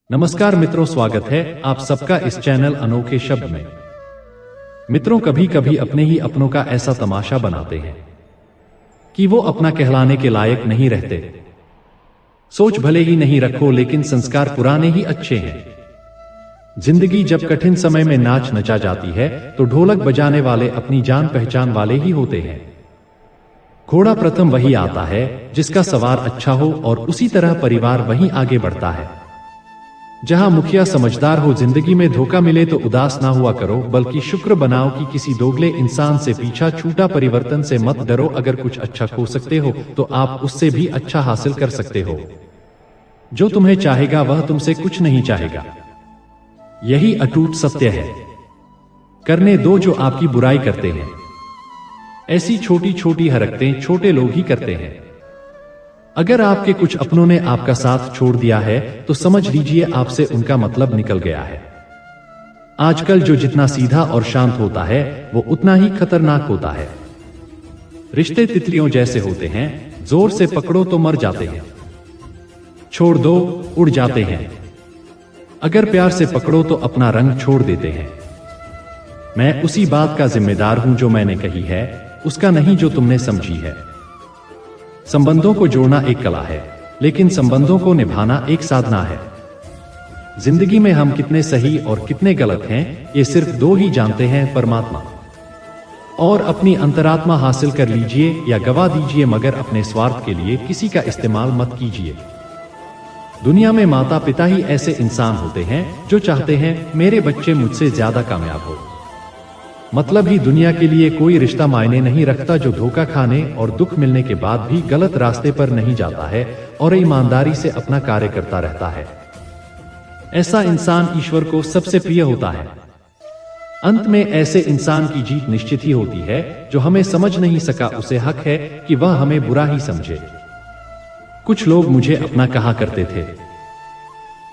नमस्कार मित्रों, स्वागत है आप सबका इस चैनल अनोखे शब्द में। मित्रों, कभी कभी अपने ही अपनों का ऐसा तमाशा बनाते हैं कि वो अपना कहलाने के लायक नहीं रहते। सोच भले ही नहीं रखो, लेकिन संस्कार पुराने ही अच्छे हैं। जिंदगी जब कठिन समय में नाच नचा जाती है तो ढोलक बजाने वाले अपनी जान पहचान वाले ही होते हैं। घोड़ा प्रथम वही आता है जिसका सवार अच्छा हो, और उसी तरह परिवार वहीं आगे बढ़ता है। जहां मुखिया समझदार हो, जिंदगी में धोखा मिले तो उदास ना हुआ करो, बल्कि शुक्र बनाओ कि किसी दोगले इंसान से पीछा छूटा। परिवर्तन से मत डरो, अगर कुछ अच्छा खो सकते हो तो आप उससे भी अच्छा हासिल कर सकते हो। जो तुम्हें चाहेगा वह तुमसे कुछ नहीं चाहेगा, यही अटूट सत्य है। करने दो जो आपकी बुराई करते हैं। ऐसी छोटी छोटी हरकतें छोटे लोग ही करते हैं। अगर आपके कुछ अपनों ने आपका साथ छोड़ दिया है तो समझ लीजिए आपसे उनका मतलब निकल गया है। आजकल जो जितना सीधा और शांत होता है वो उतना ही खतरनाक होता है। रिश्ते तितलियों जैसे होते हैं, जोर से पकड़ो तो मर जाते हैं, छोड़ दो उड़ जाते हैं। अगर प्यार से पकड़ो तो अपना रंग छोड़ देते हैं। मैं उसी बात का जिम्मेदार हूं जो मैंने कही है, उसका नहीं जो तुमने समझी है। संबंधों को जोड़ना एक कला है, लेकिन संबंधों को निभाना एक साधना है। जिंदगी में हम कितने सही और कितने गलत हैं ये सिर्फ दो ही जानते हैं, परमात्मा और अपनी अंतरात्मा। हासिल कर लीजिए या गवा दीजिए, मगर अपने स्वार्थ के लिए किसी का इस्तेमाल मत कीजिए। दुनिया में माता पिता ही ऐसे इंसान होते हैं जो चाहते हैं मेरे बच्चे मुझसे ज्यादा कामयाब हो। मतलब ही दुनिया के लिए कोई रिश्ता मायने नहीं रखता जो धोखा खाने और दुख मिलने के बाद भी गलत रास्ते पर नहीं जाता है और ईमानदारी से अपना कार्य करता रहता है। ऐसा इंसान ईश्वर को सबसे प्रिय होता है। अंत में ऐसे इंसान की जीत निश्चित ही होती है। जो हमें समझ नहीं सका उसे हक है कि वह हमें बुरा ही समझे। कुछ लोग मुझे अपना कहा करते थे,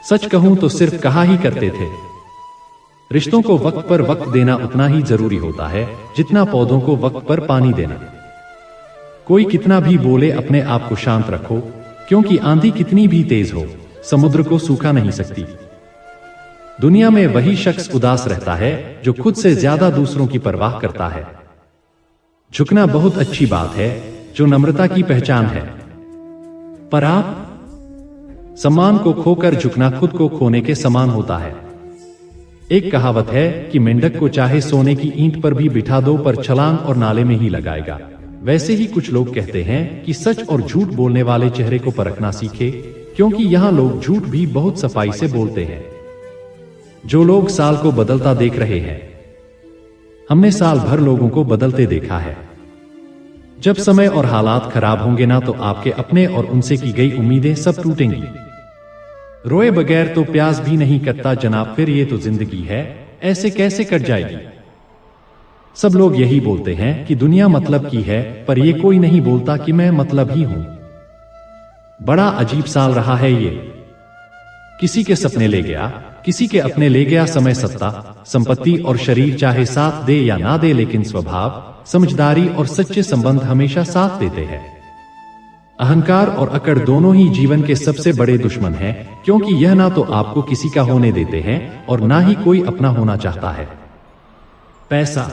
सच कहूं तो सिर्फ कहा ही करते थे। रिश्तों को वक्त पर वक्त देना उतना ही जरूरी होता है जितना पौधों को वक्त पर पानी देना। कोई कितना भी बोले, अपने आप को शांत रखो, क्योंकि आंधी कितनी भी तेज हो समुद्र को सूखा नहीं सकती। दुनिया में वही शख्स उदास रहता है जो खुद से ज्यादा दूसरों की परवाह करता है। झुकना बहुत अच्छी बात है, जो नम्रता की पहचान है, पर आप सम्मान को खोकर झुकना खुद को खोने के समान होता है। एक कहावत है कि मेंढक को चाहे सोने की ईंट पर भी बिठा दो, पर छलांग और नाले में ही लगाएगा। वैसे ही कुछ लोग कहते हैं कि सच और झूठ बोलने वाले चेहरे को परखना सीखे, क्योंकि यहाँ लोग झूठ भी बहुत सफाई से बोलते हैं। जो लोग साल को बदलता देख रहे हैं, हमने साल भर लोगों को बदलते देखा है। जब समय और हालात खराब होंगे ना, तो आपके अपने और उनसे की गई उम्मीदें सब टूटेंगी। रोए बगैर तो प्यास भी नहीं कटता जनाब, फिर ये तो जिंदगी है, ऐसे कैसे कट जाएगी। सब लोग यही बोलते हैं कि दुनिया मतलब की है, पर ये कोई नहीं बोलता कि मैं मतलब ही हूं। बड़ा अजीब साल रहा है ये। किसी के सपने ले गया, किसी के अपने ले गया समय, सत्ता संपत्ति और शरीर चाहे साथ दे या ना दे, लेकिन स्वभाव, समझदारी और सच्चे संबंध हमेशा साथ देते हैं। अहंकार और अकड़ दोनों ही जीवन के सबसे बड़े दुश्मन हैं, क्योंकि यह ना तो आपको किसी का होने देते हैं और ना ही कोई अपना होना चाहता है। पैसा,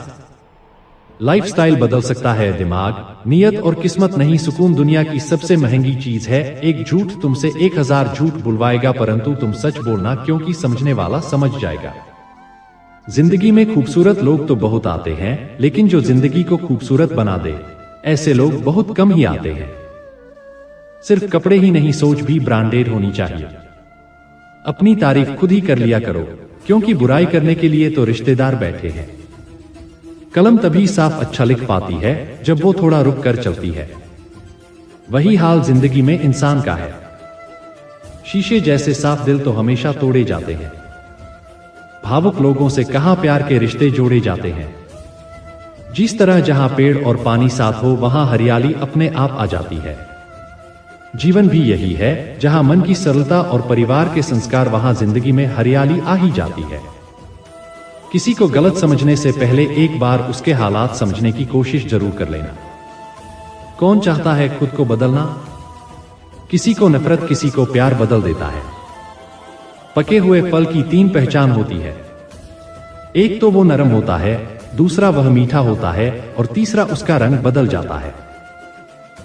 लाइफस्टाइल बदल सकता है, दिमाग, नियत और किस्मत नहीं। सुकून दुनिया की सबसे महंगी चीज है। एक झूठ तुमसे 1000 झूठ बुलवाएगा, परंतु तुम सच बोलना, क्योंकि समझने वाला समझ जाएगा। जिंदगी में खूबसूरत लोग तो बहुत आते हैं, लेकिन जो जिंदगी को खूबसूरत बना दे, ऐसे लोग बहुत कम ही आते हैं। सिर्फ कपड़े ही नहीं, सोच भी ब्रांडेड होनी चाहिए। अपनी तारीफ खुद ही कर लिया करो, क्योंकि बुराई करने के लिए तो रिश्तेदार बैठे हैं। कलम तभी साफ अच्छा लिख पाती है जब वो थोड़ा रुक कर चलती है। वही हाल जिंदगी में इंसान का है। शीशे जैसे साफ दिल तो हमेशा तोड़े जाते हैं। भावुक लोगों से कहां प्यार के रिश्ते जोड़े जाते हैं। जिस तरह जहां पेड़ और पानी साथ हो, वहां हरियाली अपने आप आ जाती है। जीवन भी यही है, जहां मन की सरलता और परिवार के संस्कार, वहां जिंदगी में हरियाली आ ही जाती है। किसी को गलत समझने से पहले एक बार उसके हालात समझने की कोशिश जरूर कर लेना। कौन चाहता है खुद को बदलना? किसी को नफरत, किसी को प्यार बदल देता है। पके हुए फल की 3 पहचान होती है। एक तो वो नरम होता है, दूसरा वह मीठा होता है और तीसरा उसका रंग बदल जाता है।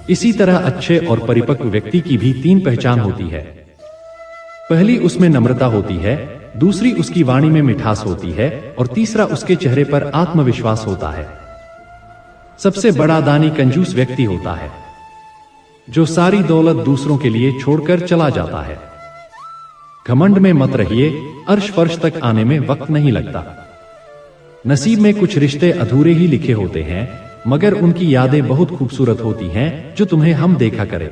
इसी तरह अच्छे और परिपक्व व्यक्ति की भी 3 पहचान होती है। पहली उसमें नम्रता होती है, दूसरी उसकी वाणी में मिठास होती है और तीसरा उसके चेहरे पर आत्मविश्वास होता है। सबसे बड़ा दानी कंजूस व्यक्ति होता है, जो सारी दौलत दूसरों के लिए छोड़कर चला जाता है। घमंड में मत रहिए, अर्श फर्श तक आने में वक्त नहीं लगता। नसीब में कुछ रिश्ते अधूरे ही लिखे होते हैं, मगर उनकी यादें बहुत खूबसूरत होती हैं जो तुम्हें हम देखा करे।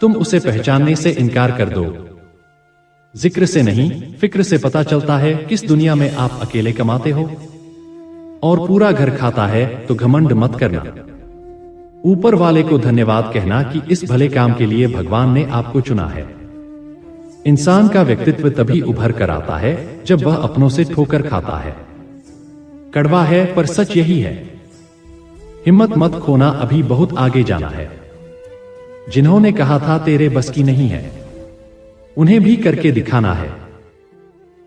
तुम उसे पहचानने से इनकार कर दो। जिक्र से नहीं, फिक्र से पता चलता है किस दुनिया में आप अकेले कमाते हो। और पूरा घर खाता है तो घमंड मत करना। ऊपर वाले को धन्यवाद कहना कि इस भले काम के लिए भगवान ने आपको चुना है। इंसान का व्यक्तित्व तभी उभर कर आता है जब वह अपनों से ठोकर खाता है। कड़वा है पर सच यही है। हिम्मत मत खोना, अभी बहुत आगे जाना है। जिन्होंने कहा था तेरे बस की नहीं है, उन्हें भी करके दिखाना है।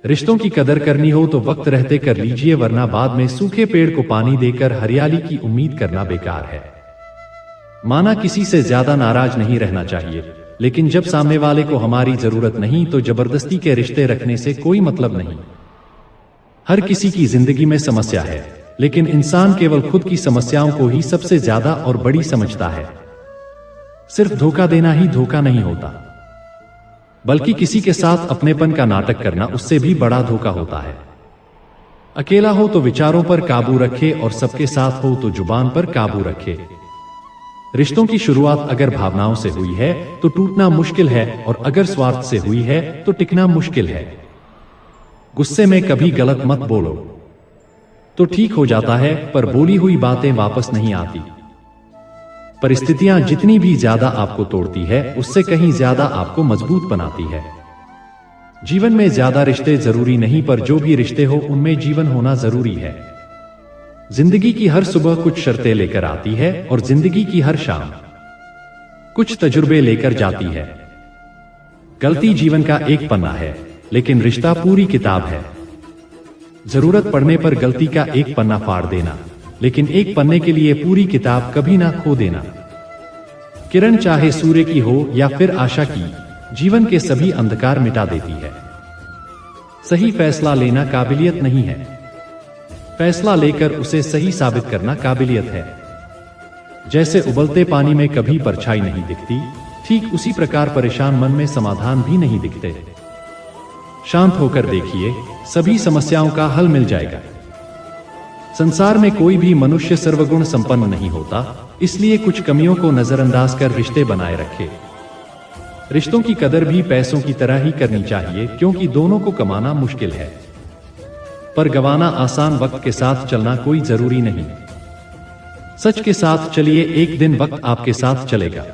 रिश्तों की कदर करनी हो तो वक्त रहते कर लीजिए, वरना बाद में सूखे पेड़ को पानी देकर हरियाली की उम्मीद करना बेकार है। माना किसी से ज्यादा नाराज नहीं रहना चाहिए, लेकिन जब सामने वाले को हमारी जरूरत नहीं तो जबरदस्ती के रिश्ते रखने से कोई मतलब नहीं। हर किसी की जिंदगी में समस्या है, लेकिन इंसान केवल खुद की समस्याओं को ही सबसे ज्यादा और बड़ी समझता है। सिर्फ धोखा देना ही धोखा नहीं होता, बल्कि किसी के साथ अपनेपन का नाटक करना उससे भी बड़ा धोखा होता है। अकेला हो तो विचारों पर काबू रखे और सबके साथ हो तो जुबान पर काबू रखे। रिश्तों की शुरुआत अगर भावनाओं से हुई है तो टूटना मुश्किल है, और अगर स्वार्थ से हुई है तो टिकना मुश्किल है। गुस्से में कभी गलत मत बोलो तो ठीक हो जाता है, पर बोली हुई बातें वापस नहीं आती। परिस्थितियां जितनी भी ज्यादा आपको तोड़ती है, उससे कहीं ज्यादा आपको मजबूत बनाती है। जीवन में ज्यादा रिश्ते जरूरी नहीं, पर जो भी रिश्ते हो उनमें जीवन होना जरूरी है। जिंदगी की हर सुबह कुछ शर्तें लेकर आती है और जिंदगी की हर शाम कुछ तजुर्बे लेकर जाती है। गलती जीवन का एक पन्ना है, लेकिन रिश्ता पूरी किताब है। जरूरत पड़ने पर गलती का एक पन्ना फाड़ देना, लेकिन एक पन्ने के लिए पूरी किताब कभी ना खो देना। किरण चाहे सूर्य की हो या फिर आशा की, जीवन के सभी अंधकार मिटा देती है। सही फैसला लेना काबिलियत नहीं है, फैसला लेकर उसे सही साबित करना काबिलियत है। जैसे उबलते पानी में कभी परछाई नहीं दिखती, ठीक उसी प्रकार परेशान मन में समाधान भी नहीं दिखते। शांत होकर देखिए, सभी समस्याओं का हल मिल जाएगा। संसार में कोई भी मनुष्य सर्वगुण संपन्न नहीं होता, इसलिए कुछ कमियों को नजरअंदाज कर रिश्ते बनाए रखे। रिश्तों की कदर भी पैसों की तरह ही करनी चाहिए, क्योंकि दोनों को कमाना मुश्किल है, पर गंवाना आसान। वक्त के साथ चलना कोई जरूरी नहीं। सच के साथ चलिए, एक दिन वक्त आपके साथ चलेगा।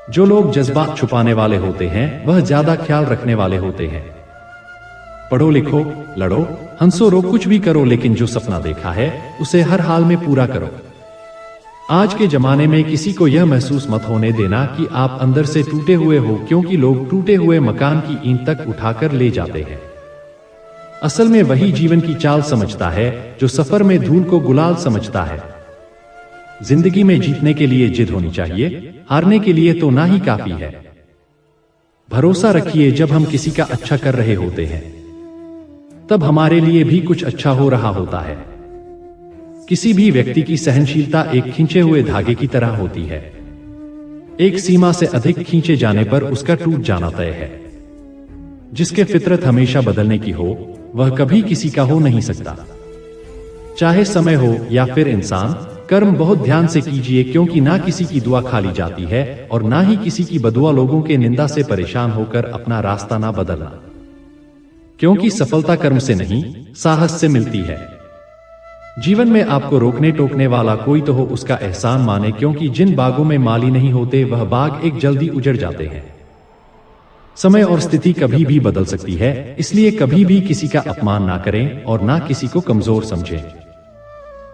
जो लोग जज्बात छुपाने वाले होते हैं, वह ज्यादा ख्याल रखने वाले होते हैं। पढ़ो लिखो, लड़ो, हंसो रो, कुछ भी करो, लेकिन जो सपना देखा है उसे हर हाल में पूरा करो। आज के जमाने में किसी को यह महसूस मत होने देना कि आप अंदर से टूटे हुए हो, क्योंकि लोग टूटे हुए मकान की ईंट तक उठाकर ले जाते हैं। असल में वही जीवन की चाल समझता है जो सफर में धूल को गुलाल समझता है। जिंदगी में जीतने के लिए जिद होनी चाहिए, हारने के लिए तो ना ही काफी है। भरोसा रखिए, जब हम किसी का अच्छा कर रहे होते हैं तब हमारे लिए भी कुछ अच्छा हो रहा होता है। किसी भी व्यक्ति की सहनशीलता एक खींचे हुए धागे की तरह होती है। एक सीमा से अधिक खींचे जाने पर उसका टूट जाना तय है। जिसके फितरत हमेशा बदलने की हो, वह कभी किसी का हो नहीं सकता। चाहे समय हो या फिर इंसान, कर्म बहुत ध्यान से कीजिए, क्योंकि ना किसी की दुआ खाली जाती है और ना ही किसी की बदुआ लोगों के निंदा से परेशान होकर अपना रास्ता ना बदलना, क्योंकि सफलता कर्म से नहीं, साहस से मिलती है। जीवन में आपको रोकने टोकने वाला कोई तो हो, उसका एहसान माने, क्योंकि जिन बागों में माली नहीं होते वह बाग एक जल्दी उजड़ जाते हैं। समय और स्थिति कभी भी बदल सकती है, इसलिए कभी भी किसी का अपमान ना करें और ना किसी को कमजोर समझें।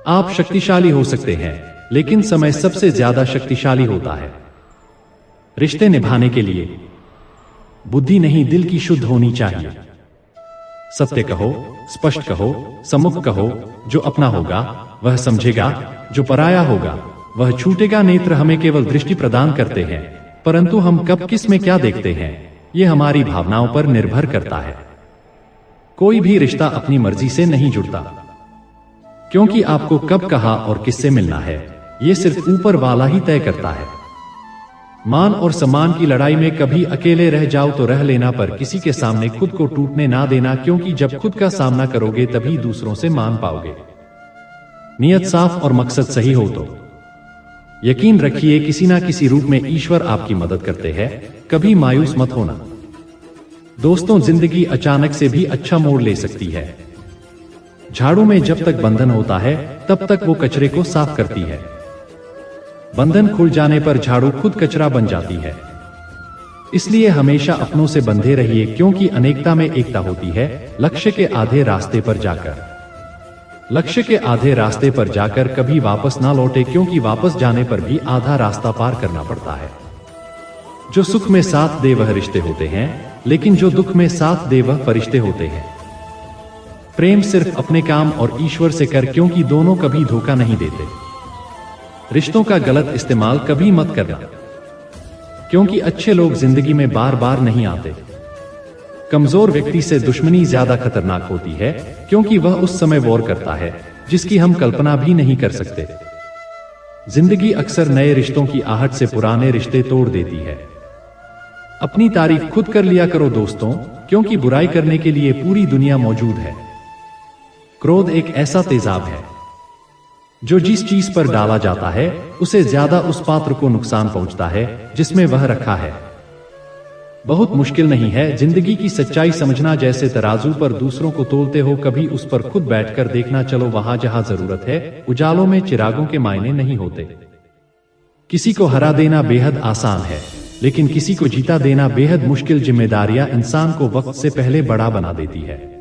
आप शक्तिशाली हो सकते हैं, लेकिन समय सबसे ज्यादा शक्तिशाली होता है। रिश्ते निभाने के लिए बुद्धि नहीं, दिल की शुद्ध होनी चाहिए। सत्य कहो, स्पष्ट कहो, सम्मुख कहो। जो अपना होगा वह समझेगा, जो पराया होगा वह छूटेगा। नेत्र हमें केवल दृष्टि प्रदान करते हैं, परंतु हम कब किस में क्या देखते हैं यह हमारी भावनाओं पर निर्भर करता है। कोई भी रिश्ता अपनी मर्जी से नहीं जुड़ता, क्योंकि आपको कब, कहां और किससे मिलना है यह सिर्फ ऊपर वाला ही तय करता है। मान और सम्मान की लड़ाई में कभी अकेले रह जाओ तो रह लेना, पर किसी के सामने खुद को टूटने ना देना, क्योंकि जब खुद का सामना करोगे तभी दूसरों से मान पाओगे। नियत साफ और मकसद सही हो तो यकीन रखिए किसी ना किसी रूप में ईश्वर आपकी मदद करते हैं। कभी मायूस मत होना। दोस्तों, जिंदगी अचानक से भी अच्छा मोड़ ले सकती है। झाड़ू में जब तक बंधन होता है तब तक वो कचरे को साफ करती है। बंधन खुल जाने पर झाड़ू खुद कचरा बन जाती है। इसलिए हमेशा अपनों से बंधे रहिए, क्योंकि अनेकता में एकता होती है। लक्ष्य के आधे रास्ते पर जाकर कभी वापस ना लौटे, क्योंकि वापस जाने पर भी आधा रास्ता पार करना पड़ता है। जो सुख में साथ दे वह रिश्ते होते हैं, लेकिन जो दुख में साथ दे वह फरिश्ते होते हैं। प्रेम सिर्फ अपने काम और ईश्वर से कर, क्योंकि दोनों कभी धोखा नहीं देते। रिश्तों का गलत इस्तेमाल कभी मत करना, क्योंकि अच्छे लोग जिंदगी में बार बार नहीं आते। कमजोर व्यक्ति से दुश्मनी ज्यादा खतरनाक होती है, क्योंकि वह उस समय वॉर करता है जिसकी हम कल्पना भी नहीं कर सकते। जिंदगी अक्सर नए रिश्तों की आहट से पुराने रिश्ते तोड़ देती है। अपनी तारीफ खुद कर लिया करो दोस्तों, क्योंकि बुराई करने के लिए पूरी दुनिया मौजूद है। क्रोध एक ऐसा तेजाब है जो जिस चीज पर डाला जाता है उसे ज्यादा उस पात्र को नुकसान पहुंचता है जिसमें वह रखा है। बहुत मुश्किल नहीं है जिंदगी की सच्चाई समझना। जैसे तराजू पर दूसरों को तोलते हो, कभी उस पर खुद बैठकर देखना। चलो वहां जहां जरूरत है। उजालों में चिरागों के मायने नहीं होते। किसी को हरा देना बेहद आसान है, लेकिन किसी को जीता देना बेहद मुश्किल। जिम्मेदारियां इंसान को वक्त से पहले बड़ा बना देती है।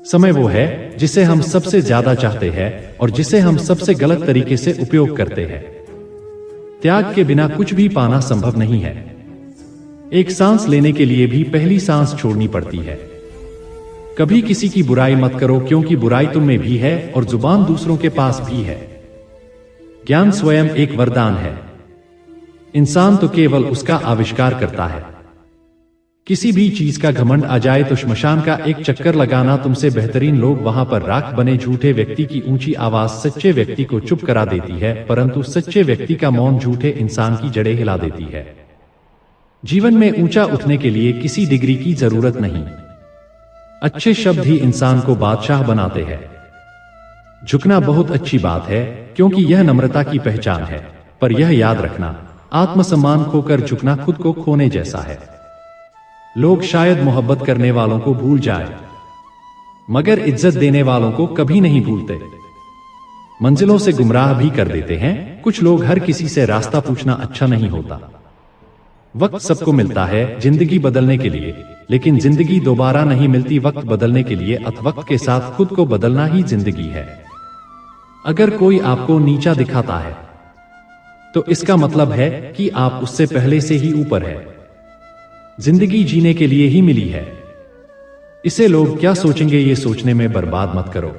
समय वो है जिसे हम सबसे ज्यादा चाहते हैं और जिसे हम सबसे गलत तरीके से उपयोग करते हैं। त्याग के बिना कुछ भी पाना संभव नहीं है। एक सांस लेने के लिए भी पहली सांस छोड़नी पड़ती है। कभी किसी की बुराई मत करो, क्योंकि बुराई तुम में भी है और जुबान दूसरों के पास भी है। ज्ञान स्वयं एक वरदान है। इंसान तो केवल उसका आविष्कार करता है। किसी भी चीज का घमंड आ जाए तो श्मशान का एक चक्कर लगाना तुमसे बेहतरीन। लोग वहां पर राख बने। झूठे व्यक्ति की ऊंची आवाज सच्चे व्यक्ति को चुप करा देती है, परंतु सच्चे व्यक्ति का मौन झूठे इंसान की जड़ें हिला देती है। जीवन में ऊंचा उठने के लिए किसी डिग्री की जरूरत नहीं। अच्छे शब्द ही इंसान को बादशाह बनाते हैं। झुकना बहुत अच्छी बात है, क्योंकि यह नम्रता की पहचान है, पर यह याद रखना, आत्मसम्मान खोकर झुकना खुद को खोने जैसा है। लोग शायद मोहब्बत करने वालों को भूल जाए, मगर इज्जत देने वालों को कभी नहीं भूलते। मंजिलों से गुमराह भी कर देते हैं। कुछ लोग हर किसी से रास्ता पूछना अच्छा नहीं होता। वक्त सबको मिलता है जिंदगी बदलने के लिए, लेकिन जिंदगी दोबारा नहीं मिलती वक्त बदलने के लिए। वक्त के साथ खुद को बदलना ही जिंदगी है। अगर कोई आपको नीचा दिखाता है तो इसका मतलब है कि आप उससे पहले से ही ऊपर है। जिंदगी जीने के लिए ही मिली है। इसे लोग क्या सोचेंगे ये सोचने में बर्बाद मत करो।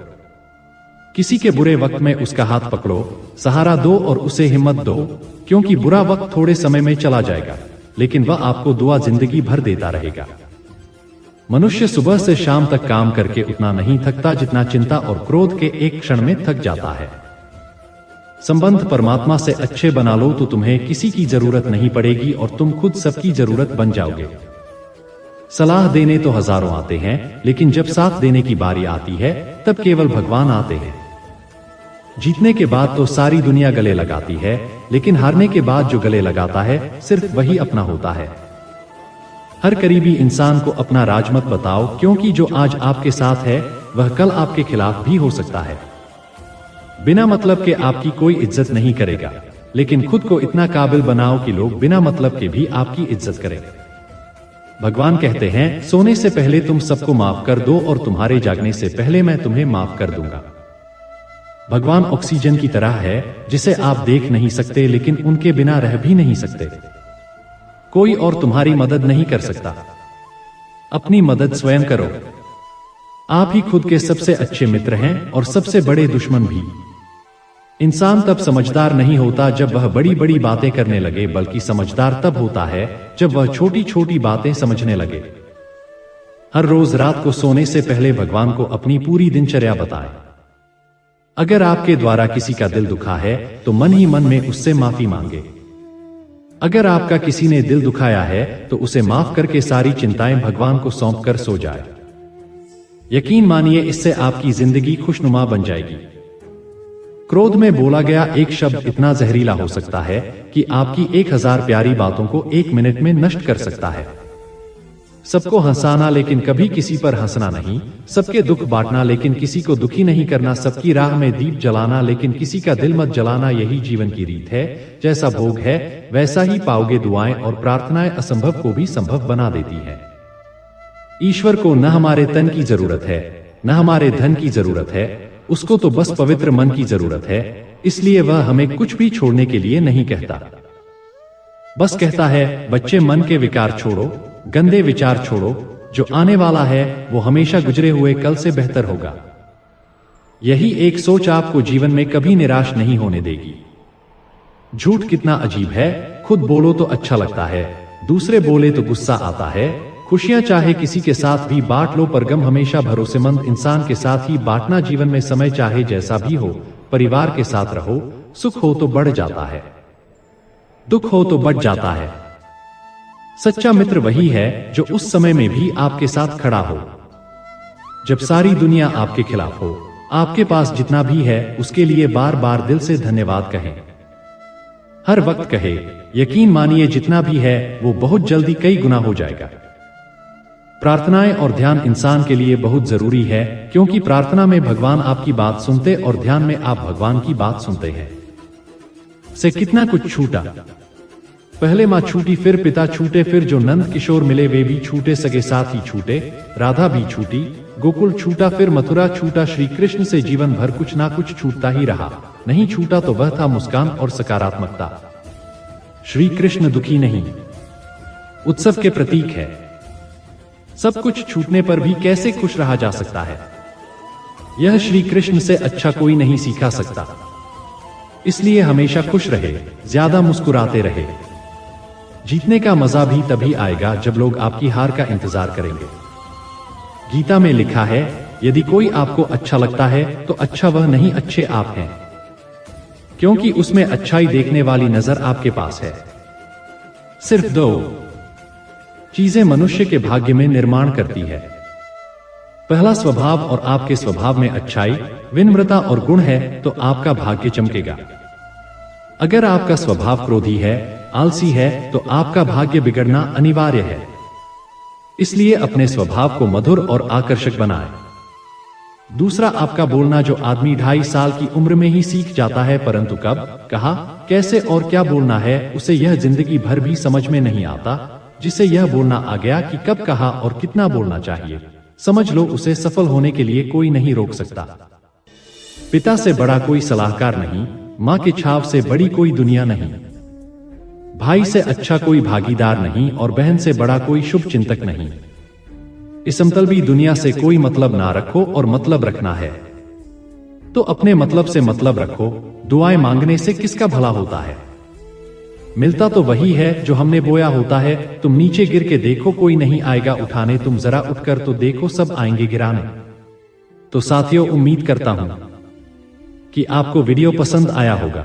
किसी के बुरे वक्त में उसका हाथ पकड़ो, सहारा दो और उसे हिम्मत दो, क्योंकि बुरा वक्त थोड़े समय में चला जाएगा, लेकिन वह आपको दुआ जिंदगी भर देता रहेगा। मनुष्य सुबह से शाम तक काम करके उतना नहीं थकता जितना चिंता और क्रोध के एक क्षण में थक जाता है। संबंध परमात्मा से अच्छे बना लो तो तुम्हें किसी की जरूरत नहीं पड़ेगी और तुम खुद सबकी जरूरत बन जाओगे। सलाह देने तो हजारों आते हैं, लेकिन जब साथ देने की बारी आती है तब केवल भगवान आते हैं। जीतने के बाद तो सारी दुनिया गले लगाती है, लेकिन हारने के बाद जो गले लगाता है सिर्फ वही अपना होता है। हर करीबी इंसान को अपना राज मत बताओ, क्योंकि जो आज आपके साथ है वह कल आपके खिलाफ भी हो सकता है। बिना मतलब के आपकी कोई इज्जत नहीं करेगा, लेकिन खुद को इतना काबिल बनाओ कि लोग बिना मतलब के भी आपकी इज्जत करें। भगवान कहते हैं, सोने से पहले तुम सबको माफ कर दो और तुम्हारे जागने से पहले मैं तुम्हें माफ कर दूंगा। भगवान ऑक्सीजन की तरह है जिसे आप देख नहीं सकते, लेकिन उनके बिना रह भी नहीं सकते। कोई और तुम्हारी मदद नहीं कर सकता। अपनी मदद स्वयं करो। आप ही खुद के सबसे अच्छे मित्र हैं और सबसे बड़े दुश्मन भी। इंसान तब समझदार नहीं होता जब वह बड़ी बड़ी बातें करने लगे, बल्कि समझदार तब होता है जब वह छोटी छोटी बातें समझने लगे। हर रोज रात को सोने से पहले भगवान को अपनी पूरी दिनचर्या बताएं। अगर आपके द्वारा किसी का दिल दुखा है तो मन ही मन में उससे माफी मांगे। अगर आपका किसी ने दिल दुखाया है तो उसे माफ करके सारी चिंताएं भगवान को सौंप कर सो जाए। यकीन मानिए, इससे आपकी जिंदगी खुशनुमा बन जाएगी। क्रोध में बोला गया एक शब्द इतना जहरीला हो सकता है कि आपकी 1000 प्यारी बातों को 1 मिनट में नष्ट कर सकता है। सबको हंसाना लेकिन कभी किसी पर हंसना नहीं, सबके दुख बांटना लेकिन किसी को दुखी नहीं करना, सबकी राह में दीप जलाना लेकिन किसी का दिल मत जलाना, यही जीवन की रीत है। जैसा भोग है वैसा ही पाओगे। दुआएं और प्रार्थनाएं असंभव को भी संभव बना देती है। ईश्वर को न हमारे तन की जरूरत है, न हमारे धन की जरूरत है, उसको तो बस पवित्र मन की जरूरत है। इसलिए वह हमें कुछ भी छोड़ने के लिए नहीं कहता, बस कहता है बच्चे मन के विकार छोड़ो, गंदे विचार छोड़ो, जो आने वाला है वो हमेशा गुजरे हुए कल से बेहतर होगा। यही एक सोच आपको जीवन में कभी निराश नहीं होने देगी। झूठ कितना अजीब है, खुद बोलो तो अच्छा लगता है, दूसरे बोले तो गुस्सा आता है। खुशियां चाहे किसी के साथ भी बांट लो, पर गम हमेशा भरोसेमंद इंसान के साथ ही बांटना। जीवन में समय चाहे जैसा भी हो, परिवार के साथ रहो। सुख हो तो बढ़ जाता है, दुख हो तो बढ़ जाता है। सच्चा मित्र वही है जो उस समय में भी आपके साथ खड़ा हो, जब सारी दुनिया आपके खिलाफ हो। आपके पास जितना भी है उसके लिए बार बार दिल से धन्यवाद कहें, हर वक्त कहे। यकीन मानिए, जितना भी है वो बहुत जल्दी कई गुना हो जाएगा। प्रार्थनाएं और ध्यान इंसान के लिए बहुत जरूरी है, क्योंकि प्रार्थना में भगवान आपकी बात सुनते और ध्यान में आप भगवान की बात सुनते हैं। से कितना कुछ छूटा, पहले माँ छूटी, फिर पिता छूटे, फिर जो नंद किशोर मिले वे भी छूटे, सगे साथ ही छूटे, राधा भी छूटी, गोकुल छूटा, फिर मथुरा छूटा। श्री कृष्ण से जीवन भर कुछ ना कुछ छूटता ही रहा। नहीं छूटा तो वह था मुस्कान और सकारात्मकता। श्री कृष्ण दुखी नहीं, उत्सव के प्रतीक है। सब कुछ छूटने पर भी कैसे खुश रहा जा सकता है, यह श्री कृष्ण से अच्छा कोई नहीं सीखा सकता। इसलिए हमेशा खुश रहे, ज्यादा मुस्कुराते रहे। जीतने का मजा भी तभी आएगा जब लोग आपकी हार का इंतजार करेंगे। गीता में लिखा है, यदि कोई आपको अच्छा लगता है तो अच्छा वह नहीं, अच्छे आप हैं, क्योंकि उसमें अच्छाई देखने वाली नजर आपके पास है। सिर्फ 2 चीजें मनुष्य के भाग्य में निर्माण करती है। पहला स्वभाव, और आपके स्वभाव में अच्छाई, विनम्रता और गुण है तो आपका भाग्य चमकेगा। अगर आपका स्वभाव क्रोधी है, आलसी है, तो आपका भाग्य बिगड़ना अनिवार्य है। इसलिए अपने स्वभाव को मधुर और आकर्षक बनाएं। दूसरा, आपका बोलना, जो आदमी 2.5 साल की उम्र में ही सीख जाता है, परंतु कब, कहा, कैसे और क्या बोलना है उसे यह जिंदगी भर भी समझ में नहीं आता। जिसे यह बोलना आ गया कि कब, कहा और कितना बोलना चाहिए, समझ लो उसे सफल होने के लिए कोई नहीं रोक सकता। पिता से बड़ा कोई सलाहकार नहीं, माँ के छाव से बड़ी कोई दुनिया नहीं, भाई से अच्छा कोई भागीदार नहीं और बहन से बड़ा कोई शुभ चिंतक नहीं। इस समतलबी दुनिया से कोई मतलब ना रखो, और मतलब रखना है तो अपने मतलब से मतलब रखो। दुआएं मांगने से किसका भला होता है, मिलता तो वही है जो हमने बोया होता है। तुम नीचे गिर के देखो, कोई नहीं आएगा उठाने, तुम जरा उठकर तो देखो, सब आएंगे गिराने। तो साथियों, उम्मीद करता हूं कि आपको वीडियो पसंद आया होगा,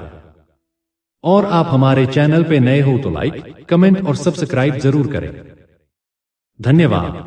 और आप हमारे चैनल पे नए हो तो लाइक, कमेंट और सब्सक्राइब जरूर करें। धन्यवाद।